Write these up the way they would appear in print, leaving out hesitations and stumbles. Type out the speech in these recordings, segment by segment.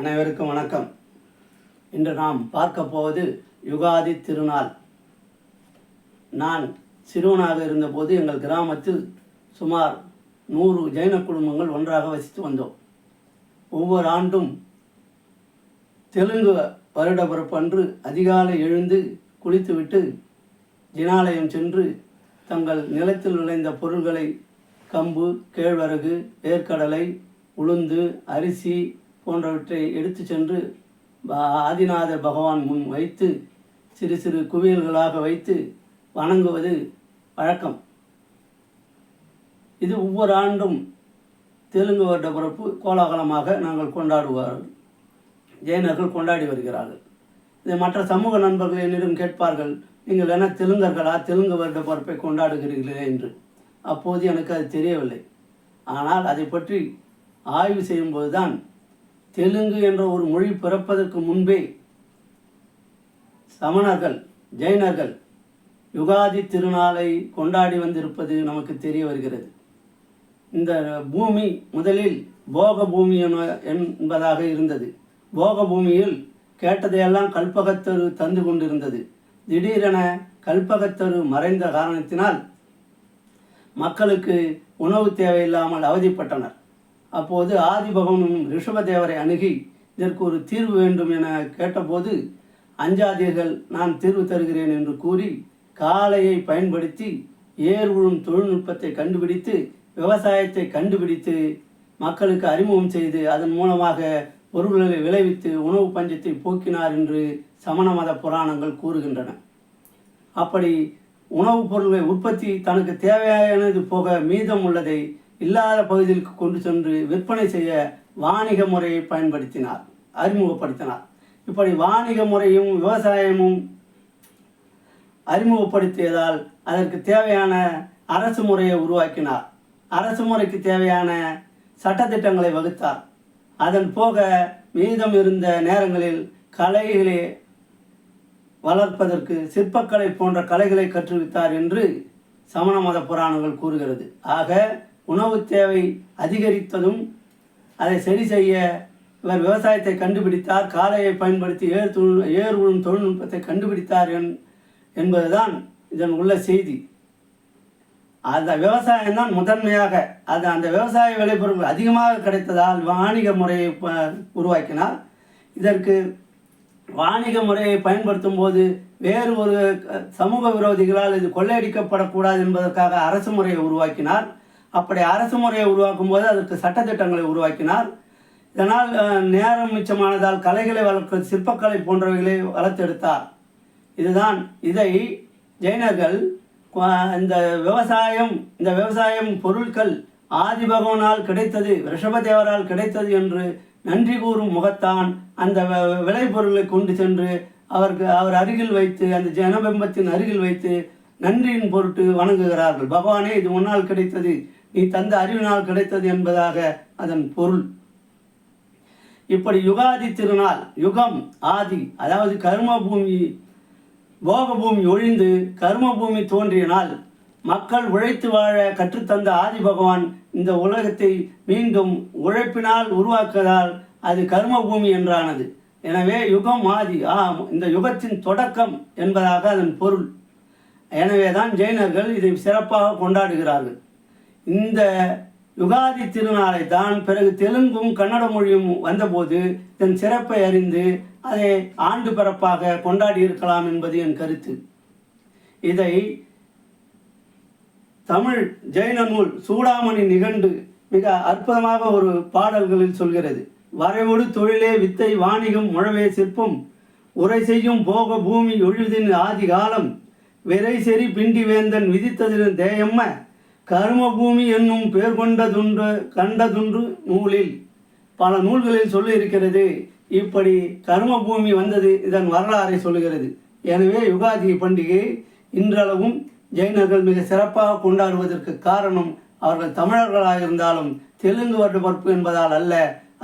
அனைவருக்கும் வணக்கம். இன்று நாம் பார்க்க போவது யுகாதி திருநாள். நான் சிறுவனாக இருந்தபோது எங்கள் கிராமத்தில் சுமார் 100 ஜைன குடும்பங்கள் ஒன்றாக வசித்து வந்தோம். ஒவ்வொரு ஆண்டும் தெலுங்கு வருட பிறப்பன்று அதிகாலை எழுந்து குளித்துவிட்டு ஜினாலயம் சென்று தங்கள் நிலத்தில் விளைந்த பொருள்களை கம்பு, கேழ்வரகு, வேர்க்கடலை, உளுந்து, அரிசி போன்றவற்றை எடுத்து சென்று ஆதிநாதர் பகவான் முன் வைத்து சிறு சிறு குவியல்களாக வைத்து வணங்குவது வழக்கம். இது ஒவ்வொரு ஆண்டும் தெலுங்கு வருட பிறப்பு கோலாகலமாக நாங்கள் கொண்டாடுவார்கள். ஜெயினர்கள் கொண்டாடி வருகிறார்கள். இதை மற்ற சமூக நண்பர்கள் என்னிடம் கேட்பார்கள், நீங்கள் என்ன தெலுங்கர்களா, தெலுங்கு வருட பிறப்பை கொண்டாடுகிறீர்களே என்று. அப்போது எனக்கு அது தெரியவில்லை. ஆனால் அதை பற்றி ஆய்வு செய்யும்போது தான் தெலுங்கு என்ற ஒரு மொழி பிறப்பதற்கு முன்பே சமணர்கள், ஜெயினர்கள் யுகாதி திருநாளை கொண்டாடி வந்திருப்பது நமக்கு தெரிய வருகிறது. இந்த பூமி முதலில் போக பூமி என்பதாக இருந்தது. போக பூமியில் கேட்டதையெல்லாம் கல்பகத்தரு தந்து கொண்டிருந்தது. திடீரென கல்பகத்தரு மறைந்த காரணத்தினால் மக்களுக்கு உணவு தேவையில்லாமல் அவதிப்பட்டனர். அப்போது ஆதிபகவனும் ரிஷபதேவரை அணுகி இதற்கு ஒரு தீர்வு வேண்டும் என கேட்டபோது, அஞ்சாதீர்கள், நான் தீர்வு தருகிறேன் என்று கூறி காளையை பயன்படுத்தி ஏர் உழும் தொழில்நுட்பத்தை கண்டுபிடித்து விவசாயத்தை கண்டுபிடித்து மக்களுக்கு அறிமுகம் செய்து அதன் மூலமாக பொருள்களை விளைவித்து உணவு பஞ்சத்தை போக்கினார் என்று சமண மத புராணங்கள் கூறுகின்றன. அப்படி உணவுப் பொருள்களை உற்பத்தி தனக்கு தேவையானது போக மீதம் உள்ளதை இல்லாத பகுதிகளுக்கு கொண்டு சென்று விற்பனை செய்ய வாணிக முறையை பயன்படுத்தினார், அறிமுகப்படுத்தினார். இப்படி வாணிக முறையும் விவசாயமும் அறிமுகப்படுத்தியதால் அதற்கு தேவையான அரசு முறையை உருவாக்கினார். அரசு முறைக்கு தேவையான சட்டத்திட்டங்களை வகுத்தார். அதன் போக மீதம் இருந்த நேரங்களில் கலைகளை வளர்ப்பதற்கு சிற்பக்கலை போன்ற கலைகளை கற்றுவித்தார் என்று சமண மத புராணங்கள் கூறுகிறது. ஆக உணவு தேவை அதிகரித்ததும் அதை சரி செய்ய இவர் விவசாயத்தை கண்டுபிடித்தார். காளையை பயன்படுத்தி ஏர் உழும் தொழில்நுட்பத்தை கண்டுபிடித்தார் என்பதுதான் இதன் உள்ள செய்தி. அந்த விவசாயம்தான் முதன்மையாக அந்த விவசாய விளைபொருட்கள் அதிகமாக கிடைத்ததால் வாணிக முறையை உருவாக்கினார். இதற்கு வாணிக முறையை பயன்படுத்தும் போது வேறு ஒரு சமூக விரோதிகளால் இது கொள்ளையடிக்கப்படக்கூடாது என்பதற்காக அரசு முறையை உருவாக்கினார். அப்படி அரசு முறையை உருவாக்கும் போது அதற்கு சட்டத்திட்டங்களை உருவாக்கினார். இதனால் நேரம் மிச்சமானதால் கலைகளை வளர்க்க சிற்பக்கலை போன்றவைகளை வளர்த்தெடுத்தார். இதை ஜெயினர்கள் இந்த விவசாயம் பொருட்கள் ஆதிபகவனால் கிடைத்தது, ரிஷபதேவரால் கிடைத்தது என்று நன்றி கூறும் முகத்தான் அந்த விளைபொருளை கொண்டு சென்று அவர் அருகில் வைத்து, அந்த ஜனபிம்பத்தின் அருகில் வைத்து நன்றியின் பொருட்டு வணங்குகிறார்கள். பகவானே, இது உன்னால் கிடைத்தது, நீ தந்த அறிவினால் கிடைத்தது என்பதாக அதன் பொருள். இப்படி யுகாதி திருநாள், யுகம் ஆதி, அதாவது கர்மபூமி போகபூமி ஒழிந்து கர்மபூமி தோன்றிய நாள். மக்கள் உழைத்து வாழ கற்றுத்தந்த ஆதி பகவான் இந்த உலகத்தை மீண்டும் உழைப்பினால் உருவாக்குவதால் அது கர்மபூமி என்றானது. எனவே யுகம் ஆதி, இந்த யுகத்தின் தொடக்கம் என்பதாக அதன் பொருள். எனவே தான் ஜெயினர்கள் இதை சிறப்பாக கொண்டாடுகிறார்கள். இந்த யுகாதி திருநாளை தான் பிறகு தெலுங்கும் கன்னட மொழியும் வந்தபோது இதன் சிறப்பை அறிந்து அதை ஆண்டு பிறப்பாக கொண்டாடி இருக்கலாம் என்பது என் கருத்து. இதை தமிழ் ஜெயின நூல் சூடாமணி நிகண்டு மிக அற்புதமாக ஒரு பாடல்களில் சொல்கிறது. வரைவோடு தொழிலே வித்தை வாணிகம் முழவே சிற்பம் உரை செய்யும் போக பூமி ஒழுதின் ஆதி காலம் விரை செறி பிண்டி வேந்தன் விதித்ததின் தேயம்ம கர்மபூமி என்னும் பேர் கண்டதுன்று நூலில். பல நூல்களில் சொல்லி இருக்கிறது. இப்படி கர்மபூமி வந்தது இதன் வரலாறை சொல்லுகிறது. எனவே யுகாதி பண்டிகை இன்றளவும் ஜெயினர்கள் மிக சிறப்பாக கொண்டாடுவதற்கு காரணம் அவர்கள் தமிழர்களாக இருந்தாலும் தெலுங்கு வருட பிறப்பு என்பதால் அல்ல,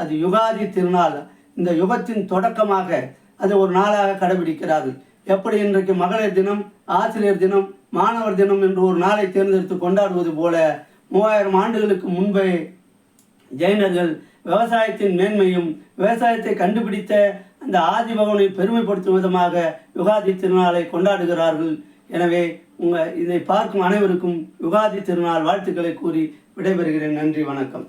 அது யுகாதி திருநாள். இந்த யுகத்தின் தொடக்கமாக அது ஒரு நாளாக கடைபிடிக்கிறார்கள். எப்படி இன்றைக்கு மகளிர் தினம், ஆசிரியர் தினம், மாணவர் தினம் என்று ஒரு நாளை தேர்ந்தெடுத்து கொண்டாடுவது போல 3000 ஆண்டுகளுக்கு முன்பே ஜெயினர்கள் விவசாயத்தின் மேன்மையும் விவசாயத்தை கண்டுபிடித்த அந்த ஆதிபகவனை பெருமைப்படுத்தும் விதமாக யுகாதி திருநாளை கொண்டாடுகிறார்கள். எனவே இதை பார்க்கும் அனைவருக்கும் யுகாதி திருநாள் வாழ்த்துக்களை கூறி விடைபெறுகிறேன். நன்றி, வணக்கம்.